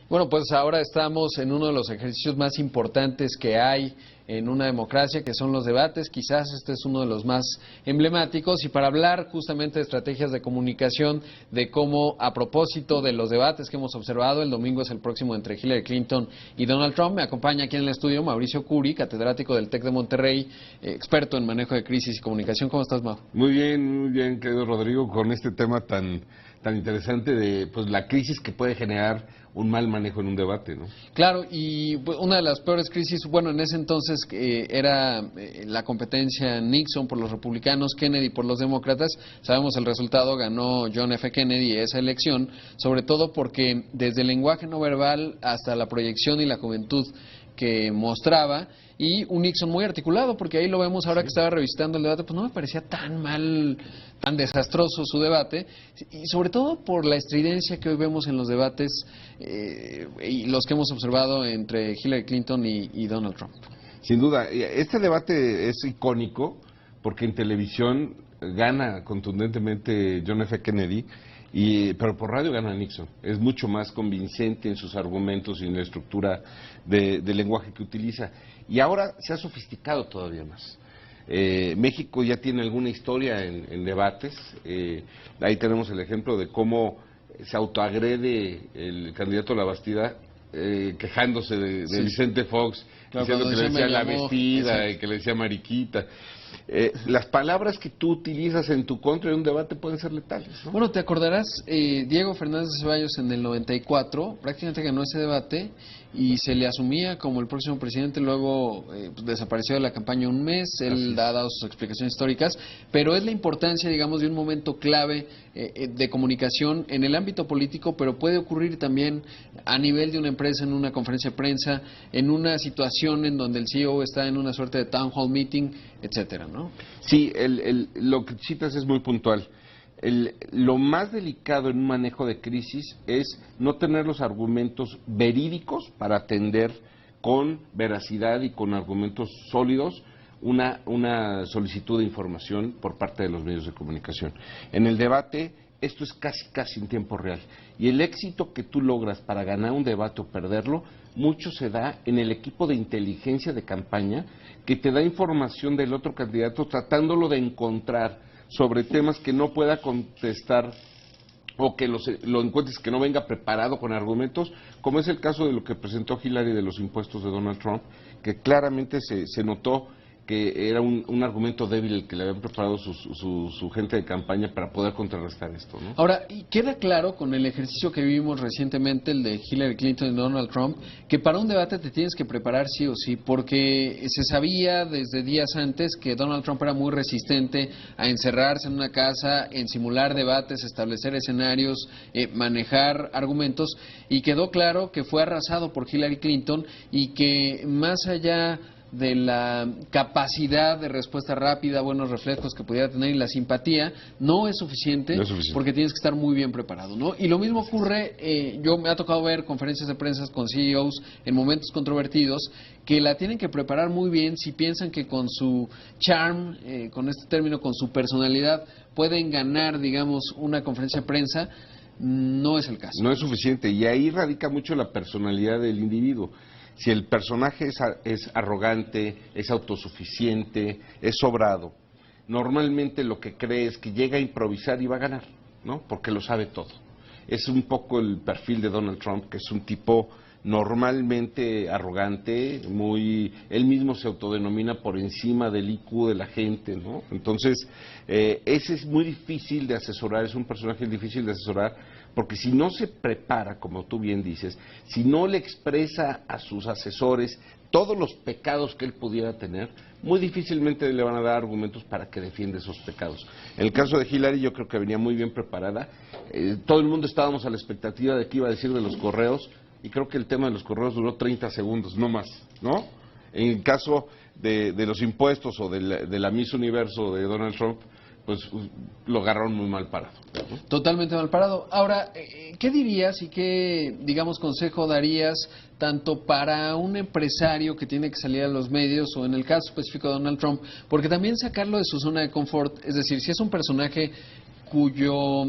Bueno, pues ahora estamos en uno de los ejercicios más importantes que hay en una democracia, que son los debates. Quizás este es uno de los más emblemáticos. Y para hablar justamente de estrategias de comunicación, de cómo, a propósito de los debates que hemos observado, el domingo es el próximo entre Hillary Clinton y Donald Trump, me acompaña aquí en el estudio Mauricio Curi, catedrático del TEC de Monterrey, experto en manejo de crisis y comunicación. ¿Cómo estás, Mau? Muy bien, querido Rodrigo, con este tema tan interesante de pues la crisis que puede generar un mal manejo en un debate, ¿no? Claro, y pues, una de las peores crisis, bueno, en ese entonces era la competencia Nixon por los republicanos, Kennedy por los demócratas. Sabemos el resultado, ganó John F. Kennedy esa elección, sobre todo porque desde el lenguaje no verbal hasta la proyección y la juventud que mostraba, y un Nixon muy articulado, porque ahí lo vemos ahora que estaba revisando el debate, pues no me parecía tan mal, tan desastroso su debate, y sobre todo por la estridencia que hoy vemos en los debates y los que hemos observado entre Hillary Clinton y Donald Trump. Sin duda, este debate es icónico porque en televisión gana contundentemente John F. Kennedy, pero por radio gana Nixon. Es mucho más convincente en sus argumentos y en la estructura de lenguaje que utiliza. Y ahora se ha sofisticado todavía más. México ya tiene alguna historia en debates. Ahí tenemos el ejemplo de cómo se autoagrede el candidato a la Bastida quejándose de Vicente Fox, claro, diciendo que le decía la vestida y que le decía mariquita. Las palabras que tú utilizas en tu contra en un debate pueden ser letales, ¿no? Bueno, te acordarás, Diego Fernández de Ceballos en el 94 prácticamente ganó ese debate y se le asumía como el próximo presidente. Luego pues desapareció de la campaña un mes. Él ha dado sus explicaciones históricas, pero es la importancia, digamos, de un momento clave de comunicación en el ámbito político, pero puede ocurrir también a nivel de una empresa, en una conferencia de prensa, en una situación en donde el CEO está en una suerte de town hall meeting, etcétera, ¿no? Sí, lo que citas es muy puntual. Lo más delicado en un manejo de crisis es no tener los argumentos verídicos para atender con veracidad y con argumentos sólidos una solicitud de información por parte de los medios de comunicación. En el debate esto es casi en tiempo real. Y el éxito que tú logras para ganar un debate o perderlo, mucho se da en el equipo de inteligencia de campaña que te da información del otro candidato tratándolo de encontrar sobre temas que no pueda contestar o que lo encuentres que no venga preparado con argumentos, como es el caso de lo que presentó Hillary de los impuestos de Donald Trump, que claramente se notó que era un argumento débil el que le habían preparado su gente de campaña para poder contrarrestar esto, ¿no? Ahora, y queda claro con el ejercicio que vivimos recientemente, el de Hillary Clinton y Donald Trump, que para un debate te tienes que preparar sí o sí, porque se sabía desde días antes que Donald Trump era muy resistente a encerrarse en una casa, en simular debates, establecer escenarios, manejar argumentos, y quedó claro que fue arrasado por Hillary Clinton y que más allá de la capacidad de respuesta rápida, buenos reflejos que pudiera tener y la simpatía, no es suficiente, porque tienes que estar muy bien preparado, ¿no? Y lo mismo ocurre, yo me ha tocado ver conferencias de prensa con CEOs en momentos controvertidos que la tienen que preparar muy bien si piensan que con su charm, con este término, con su personalidad, pueden ganar, digamos, una conferencia de prensa. No es el caso. No es suficiente, y ahí radica mucho la personalidad del individuo. Si el personaje es arrogante, es autosuficiente, es sobrado, normalmente lo que cree es que llega a improvisar y va a ganar, ¿no? Porque lo sabe todo. Es un poco el perfil de Donald Trump, que es un tipo normalmente arrogante, él mismo se autodenomina por encima del IQ de la gente, ¿no? Entonces, ese es muy difícil de asesorar, es un personaje difícil de asesorar, porque si no se prepara, como tú bien dices, si no le expresa a sus asesores todos los pecados que él pudiera tener, muy difícilmente le van a dar argumentos para que defienda esos pecados. En el caso de Hillary, yo creo que venía muy bien preparada. Todo el mundo estábamos a la expectativa de qué iba a decir de los correos, y creo que el tema de los correos duró 30 segundos, no más, ¿no? En el caso de los impuestos o de la Miss Universo de Donald Trump, pues lo agarraron muy mal parado, ¿no? Totalmente mal parado. Ahora, ¿qué dirías y qué, digamos, consejo darías tanto para un empresario que tiene que salir a los medios o en el caso específico de Donald Trump? Porque también sacarlo de su zona de confort, es decir, si es un personaje cuyo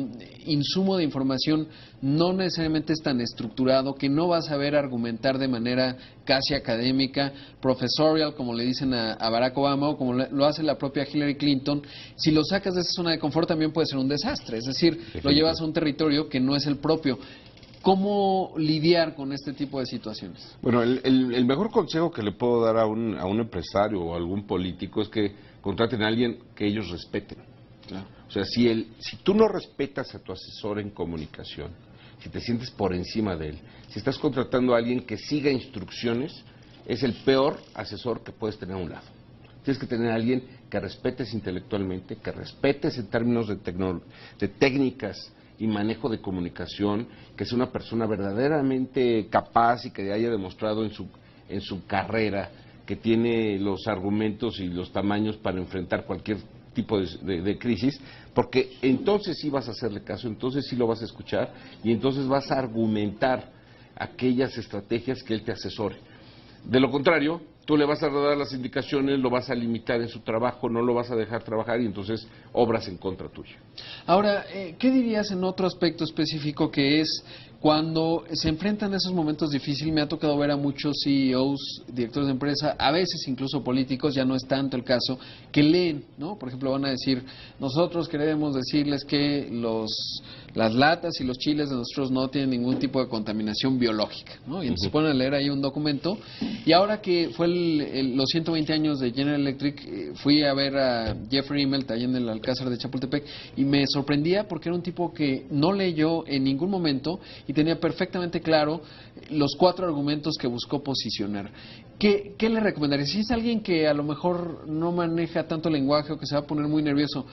insumo de información no necesariamente es tan estructurado, que no vas a ver argumentar de manera casi académica, professorial, como le dicen a Barack Obama, o como lo hace la propia Hillary Clinton, si lo sacas de esa zona de confort también puede ser un desastre, es decir, lo llevas a un territorio que no es el propio. ¿Cómo lidiar con este tipo de situaciones? Bueno, el mejor consejo que le puedo dar a un empresario o a algún político es que contraten a alguien que ellos respeten. Claro. O sea, si tú no respetas a tu asesor en comunicación, si te sientes por encima de él, si estás contratando a alguien que siga instrucciones, es el peor asesor que puedes tener a un lado. Tienes que tener a alguien que respetes intelectualmente, que respetes en términos de técnicas y manejo de comunicación, que sea una persona verdaderamente capaz y que haya demostrado en su carrera que tiene los argumentos y los tamaños para enfrentar cualquier tipo de crisis, porque entonces sí vas a hacerle caso, entonces sí lo vas a escuchar y entonces vas a argumentar aquellas estrategias que él te asesore. De lo contrario, tú le vas a dar las indicaciones, lo vas a limitar en su trabajo, no lo vas a dejar trabajar y entonces obras en contra tuya. Ahora, ¿qué dirías en otro aspecto específico que es cuando se enfrentan esos momentos difíciles? Me ha tocado ver a muchos CEOs, directores de empresa, a veces incluso políticos, ya no es tanto el caso, que leen, ¿no? Por ejemplo, van a decir, nosotros queremos decirles que las latas y los chiles de nosotros no tienen ningún tipo de contaminación biológica, ¿no? Y entonces se ponen a leer ahí un documento. Y ahora que fue los 120 años de General Electric, fui a ver a Jeffrey Immelt ahí en el Alcázar de Chapultepec y me sorprendía porque era un tipo que no leyó en ningún momento y tenía perfectamente claro los 4 argumentos que buscó posicionar. ¿Qué le recomendaría? Si es alguien que a lo mejor no maneja tanto lenguaje o que se va a poner muy nervioso,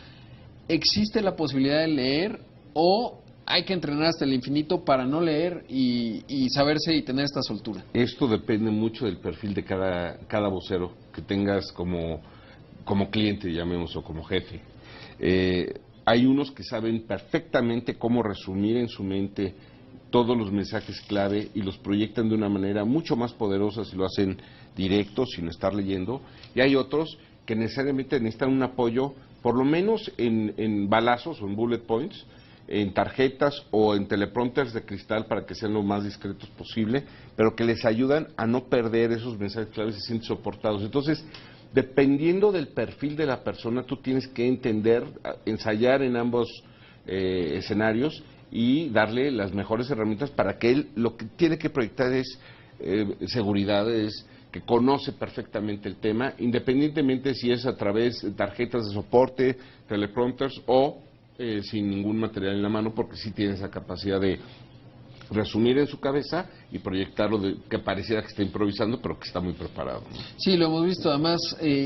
¿existe la posibilidad de leer o hay que entrenar hasta el infinito para no leer y saberse y tener esta soltura? Esto depende mucho del perfil de cada vocero que tengas como cliente, llamemos, o como jefe. Hay unos que saben perfectamente cómo resumir en su mente todos los mensajes clave y los proyectan de una manera mucho más poderosa si lo hacen directo, sin estar leyendo, y hay otros que necesariamente necesitan un apoyo, por lo menos en balazos o en bullet points, en tarjetas o en teleprompters de cristal para que sean lo más discretos posible, pero que les ayudan a no perder esos mensajes claves y se sienten soportados. Entonces, dependiendo del perfil de la persona, tú tienes que entender, ensayar en ambos escenarios y darle las mejores herramientas para que él lo que tiene que proyectar es seguridad, es que conoce perfectamente el tema, independientemente si es a través de tarjetas de soporte, teleprompters o sin ningún material en la mano, porque sí tiene esa capacidad de resumir en su cabeza y proyectarlo que pareciera que está improvisando, pero que está muy preparado, ¿no? Sí, lo hemos visto. Además,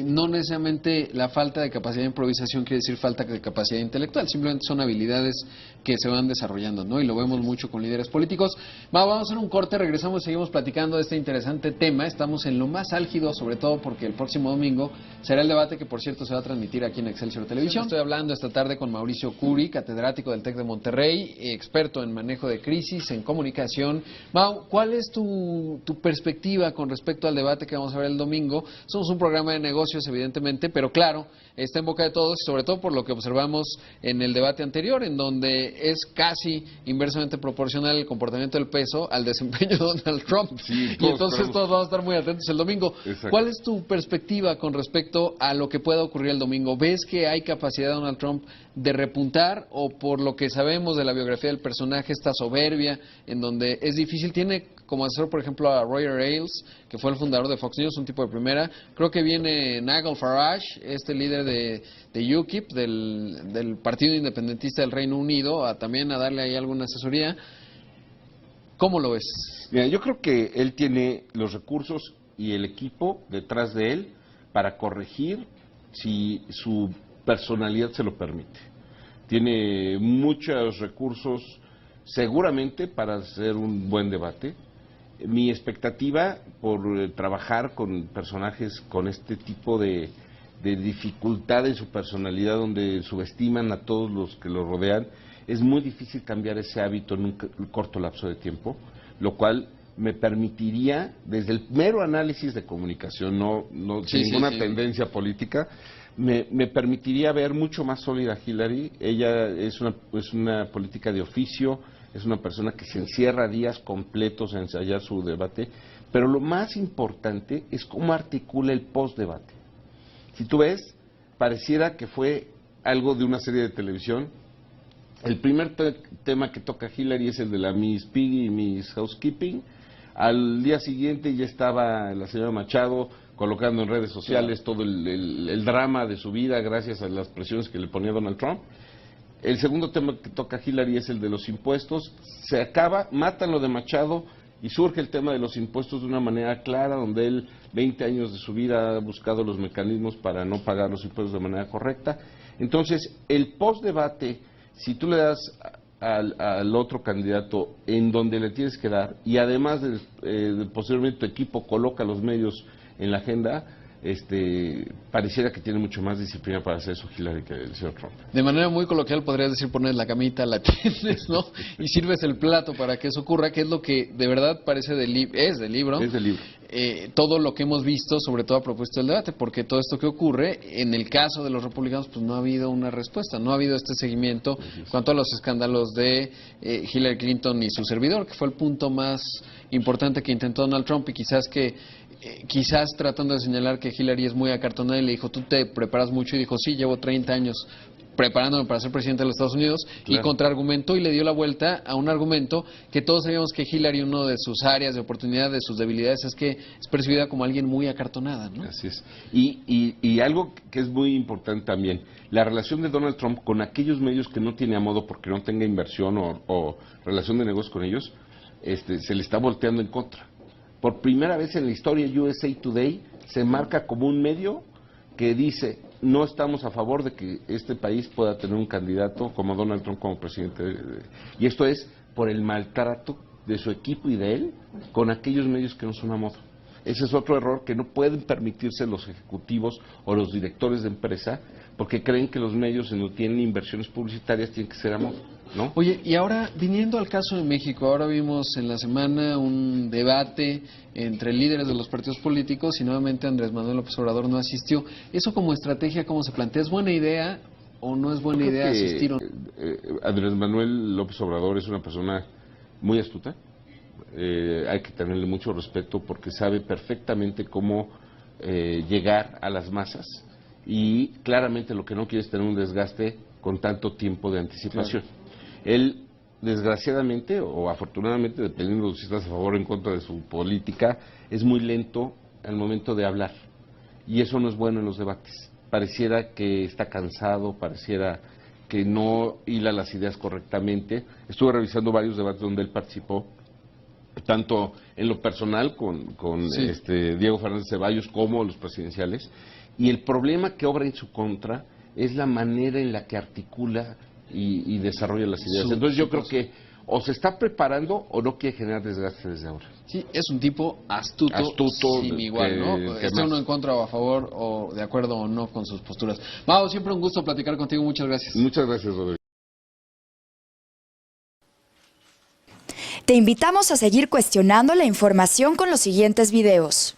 no necesariamente la falta de capacidad de improvisación quiere decir falta de capacidad intelectual, simplemente son habilidades que se van desarrollando, ¿no? Y lo vemos mucho con líderes políticos. Vamos a hacer un corte, regresamos y seguimos platicando de este interesante tema. Estamos en lo más álgido, sobre todo porque el próximo domingo será el debate que, por cierto, se va a transmitir aquí en Excelsior Televisión. Estoy hablando esta tarde con Mauricio Curi, catedrático del TEC de Monterrey, experto en manejo de crisis, en comunicación. Mau, ¿cuál es tu perspectiva con respecto al debate que vamos a ver el domingo? Somos un programa de negocios, evidentemente, pero claro, está en boca de todos, y sobre todo por lo que observamos en el debate anterior, en donde es casi inversamente proporcional el comportamiento del peso al desempeño de Donald Trump. Sí, y entonces todos vamos a estar muy atentos el domingo. Exacto. ¿Cuál es tu perspectiva con respecto a lo que pueda ocurrir el domingo? ¿Ves que hay capacidad de Donald Trump de repuntar, o por lo que sabemos de la biografía del personaje, esta soberbia en donde es difícil? Tiene como asesor, por ejemplo, a Roger Ailes, que fue el fundador de Fox News, un tipo de primera. Creo que viene Nigel Farage, este líder de UKIP, del Partido Independentista del Reino Unido, también a darle ahí alguna asesoría. ¿Cómo lo ves? Mira, yo creo que él tiene los recursos y el equipo detrás de él para corregir si su personalidad se lo permite. Tiene muchos recursos seguramente para hacer un buen debate. Mi expectativa por trabajar con personajes con este tipo de dificultad en su personalidad, donde subestiman a todos los que lo rodean, es muy difícil cambiar ese hábito en un corto lapso de tiempo, lo cual me permitiría, desde el mero análisis de comunicación, no sin ninguna tendencia política, me permitiría ver mucho más sólida a Hillary. Ella es una política de oficio, es una persona que se encierra días completos a ensayar su debate, pero lo más importante es cómo articula el post-debate. Si tú ves, pareciera que fue algo de una serie de televisión. El primer tema que toca Hillary es el de la Miss Piggy y Miss Housekeeping. Al día siguiente ya estaba la señora Machado colocando en redes sociales todo el drama de su vida gracias a las presiones que le ponía Donald Trump. El segundo tema que toca Hillary es el de los impuestos. Se acaba, matan lo de Machado y surge el tema de los impuestos de una manera clara, donde él 20 años de su vida ha buscado los mecanismos para no pagar los impuestos de manera correcta. Entonces, el post-debate, si tú le das al otro candidato en donde le tienes que dar, y además posteriormente tu equipo coloca los medios en la agenda, pareciera que tiene mucho más disciplina para hacer eso Hillary que el señor Trump. De manera muy coloquial podrías decir pones la camita, la tiendes, ¿no? Y sirves el plato para que eso ocurra, que es lo que de verdad parece es del libro. Es del libro. Todo lo que hemos visto, sobre todo a propósito del debate, porque todo esto que ocurre, en el caso de los republicanos, pues no ha habido una respuesta, no ha habido este seguimiento en cuanto a los escándalos de Hillary Clinton y su servidor, que fue el punto más importante que intentó Donald Trump y quizás tratando de señalar que Hillary es muy acartonada y le dijo, tú te preparas mucho, y dijo, sí, llevo 30 años preparándome para ser presidente de los Estados Unidos, claro. Y contraargumentó y le dio la vuelta a un argumento que todos sabíamos que Hillary, una de sus áreas de oportunidad, de sus debilidades, es que es percibida como alguien muy acartonada, ¿no? Así es. Y algo que es muy importante también, la relación de Donald Trump con aquellos medios que no tiene a modo porque no tenga inversión o relación de negocios con ellos, se le está volteando en contra. Por primera vez en la historia, USA Today se marca como un medio que dice, no estamos a favor de que este país pueda tener un candidato como Donald Trump como presidente. Y esto es por el maltrato de su equipo y de él con aquellos medios que no son a modo. Ese es otro error que no pueden permitirse los ejecutivos o los directores de empresa porque creen que los medios en donde tienen inversiones publicitarias tienen que ser a modo, ¿no? Oye, y ahora, viniendo al caso de México, ahora vimos en la semana un debate entre líderes de los partidos políticos y nuevamente Andrés Manuel López Obrador no asistió. ¿Eso como estrategia cómo se plantea? ¿Es buena idea o no es buena idea asistir? Andrés Manuel López Obrador es una persona muy astuta. Hay que tenerle mucho respeto porque sabe perfectamente cómo llegar a las masas y claramente lo que no quiere es tener un desgaste con tanto tiempo de anticipación. Claro. Él, desgraciadamente o afortunadamente, dependiendo de si estás a favor o en contra de su política, es muy lento al momento de hablar y eso no es bueno en los debates. Pareciera que está cansado, pareciera que no hila las ideas correctamente. Estuve revisando varios debates donde él participó, tanto en lo personal con sí. Diego Fernández Ceballos como los presidenciales, y el problema que obra en su contra es la manera en la que articula y desarrolla las ideas. Entonces yo creo que o se está preparando o no quiere generar desgaste desde ahora. Sí, es un tipo astuto sin igual, ¿no? Esté uno en contra o a favor o de acuerdo o no con sus posturas. Mau, siempre un gusto platicar contigo, muchas gracias. Muchas gracias, Rodrigo. Te invitamos a seguir cuestionando la información con los siguientes videos.